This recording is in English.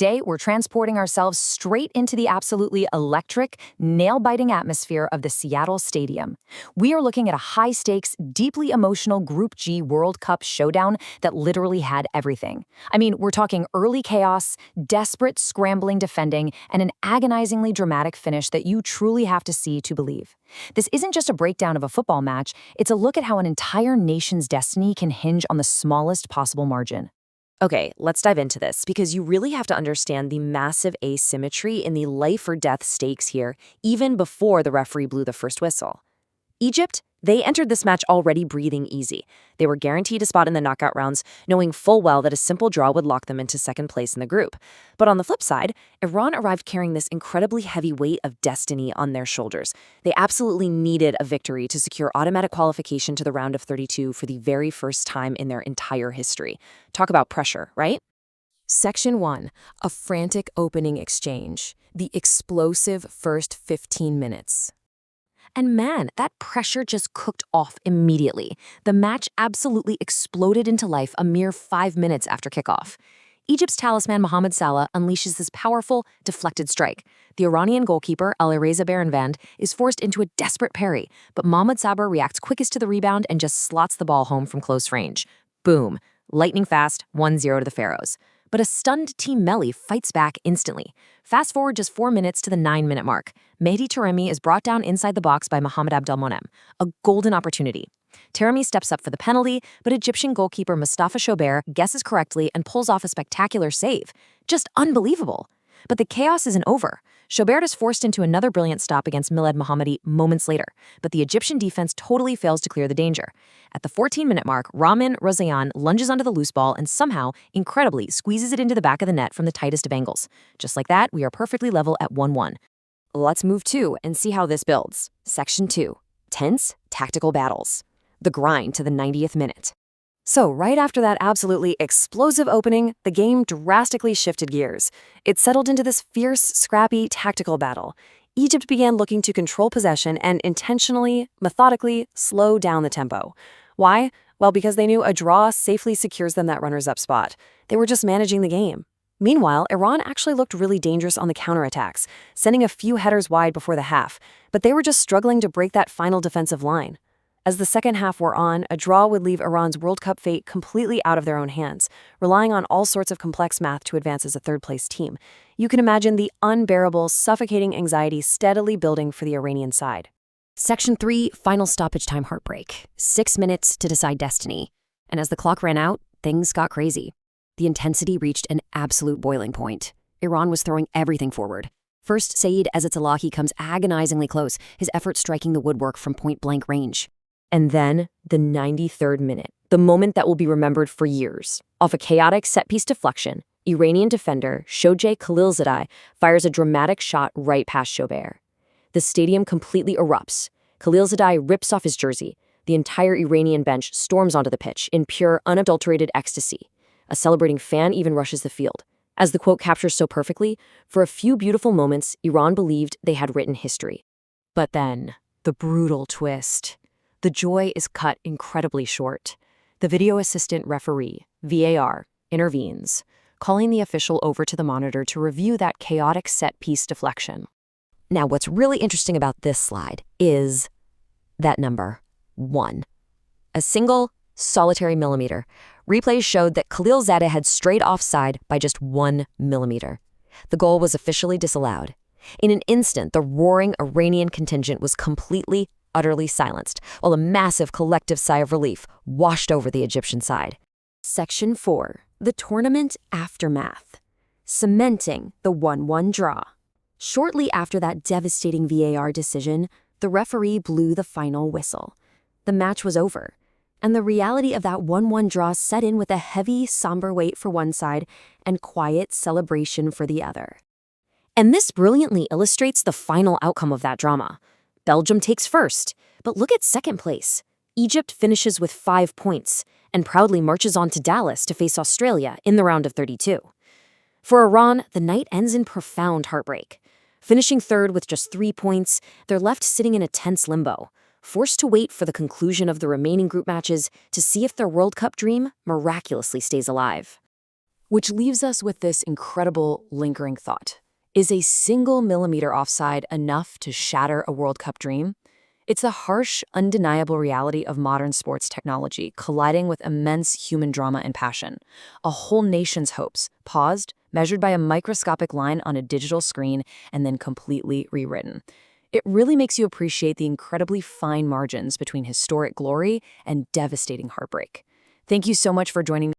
Today, we're transporting ourselves straight into the absolutely electric, nail-biting atmosphere of the Seattle Stadium. We are looking at a high-stakes, deeply emotional Group G World Cup showdown that literally had everything. I mean, we're talking early chaos, desperate scrambling defending, and an agonizingly dramatic finish that you truly have to see to believe. This isn't just a breakdown of a football match, it's a look at how an entire nation's destiny can hinge on the smallest possible margin. Okay, let's dive into this because you really have to understand the massive asymmetry in the life-or-death stakes here, even before the referee blew the first whistle. Egypt, they entered this match already breathing easy. They were guaranteed a spot in the knockout rounds, knowing full well that a simple draw would lock them into second place in the group. But on the flip side, Iran arrived carrying this incredibly heavy weight of destiny on their shoulders. They absolutely needed a victory to secure automatic qualification to the round of 32 for the very first time in their entire history. Talk about pressure, right? Section 1. A frantic opening exchange. The explosive first 15 minutes. And man, that pressure just cooked off immediately. The match absolutely exploded into life a mere 5 minutes after kickoff. Egypt's talisman Mahmoud Saber unleashes this powerful, deflected strike. The Iranian goalkeeper Mahmoud Saber is forced into a desperate parry, but Mahmoud Saber reacts quickest to the rebound and just slots the ball home from close range. Boom. Lightning fast, 1-0 to the Pharaohs. But a stunned Team Melli fights back instantly. Fast forward just 4 minutes to the 9-minute mark. Mehdi Taremi is brought down inside the box by Mohamed Abdelmonem, a golden opportunity. Taremi steps up for the penalty, but Egyptian goalkeeper Mustafa Shobeir guesses correctly and pulls off a spectacular save. Just unbelievable. But the chaos isn't over. Shobeir is forced into another brilliant stop against Milad Mohammadi moments later, but the Egyptian defense totally fails to clear the danger. At the 14-minute mark, Ramin Rezaeian lunges onto the loose ball and somehow, incredibly, squeezes it into the back of the net from the tightest of angles. Just like that, we are perfectly level at 1-1. Let's move to and see how this builds. Section 2. Tense tactical battles. The grind to the 90th minute. So right after that absolutely explosive opening, the game drastically shifted gears. It settled into this fierce, scrappy tactical battle. Egypt began looking to control possession and intentionally, methodically, slow down the tempo. Why? Well, because they knew a draw safely secures them that runners-up spot. They were just managing the game. Meanwhile, Iran actually looked really dangerous on the counterattacks, sending a few headers wide before the half, but they were just struggling to break that final defensive line. As the second half wore on, a draw would leave Iran's World Cup fate completely out of their own hands, relying on all sorts of complex math to advance as a third-place team. You can imagine the unbearable, suffocating anxiety steadily building for the Iranian side. Section 3, final stoppage time heartbreak. 6 minutes to decide destiny. And as the clock ran out, things got crazy. The intensity reached an absolute boiling point. Iran was throwing everything forward. First, Saeed Ezetolahi comes agonizingly close, his effort striking the woodwork from point-blank range. And then, the 93rd minute, the moment that will be remembered for years. Off a chaotic set-piece deflection, Iranian defender Shojae Khalilzadeh fires a dramatic shot right past Shobeir. The stadium completely erupts. Khalilzadeh rips off his jersey. The entire Iranian bench storms onto the pitch in pure, unadulterated ecstasy. A celebrating fan even rushes the field. As the quote captures so perfectly, for a few beautiful moments, Iran believed they had written history. But then, the brutal twist. The joy is cut incredibly short. The video assistant referee, VAR, intervenes, calling the official over to the monitor to review that chaotic set-piece deflection. Now, what's really interesting about this slide is that number, 1. A single, solitary millimeter. Replays showed that Khalilzadeh had strayed offside by just 1 millimeter. The goal was officially disallowed. In an instant, the roaring Iranian contingent was completely, utterly silenced, while a massive collective sigh of relief washed over the Egyptian side. Section 4. The tournament aftermath. Cementing the 1-1 draw. Shortly after that devastating VAR decision, the referee blew the final whistle. The match was over, and the reality of that 1-1 draw set in with a heavy, somber weight for one side and quiet celebration for the other. And this brilliantly illustrates the final outcome of that drama. Belgium takes first, but look at second place. Egypt finishes with 5 points and proudly marches on to Dallas to face Australia in the round of 32. For Iran, the night ends in profound heartbreak. Finishing third with just 3 points, they're left sitting in a tense limbo, forced to wait for the conclusion of the remaining group matches to see if their World Cup dream miraculously stays alive. Which leaves us with this incredible lingering thought. Is a single millimeter offside enough to shatter a World Cup dream? It's a harsh, undeniable reality of modern sports technology colliding with immense human drama and passion. A whole nation's hopes, paused, measured by a microscopic line on a digital screen, and then completely rewritten. It really makes you appreciate the incredibly fine margins between historic glory and devastating heartbreak. Thank you so much for joining me.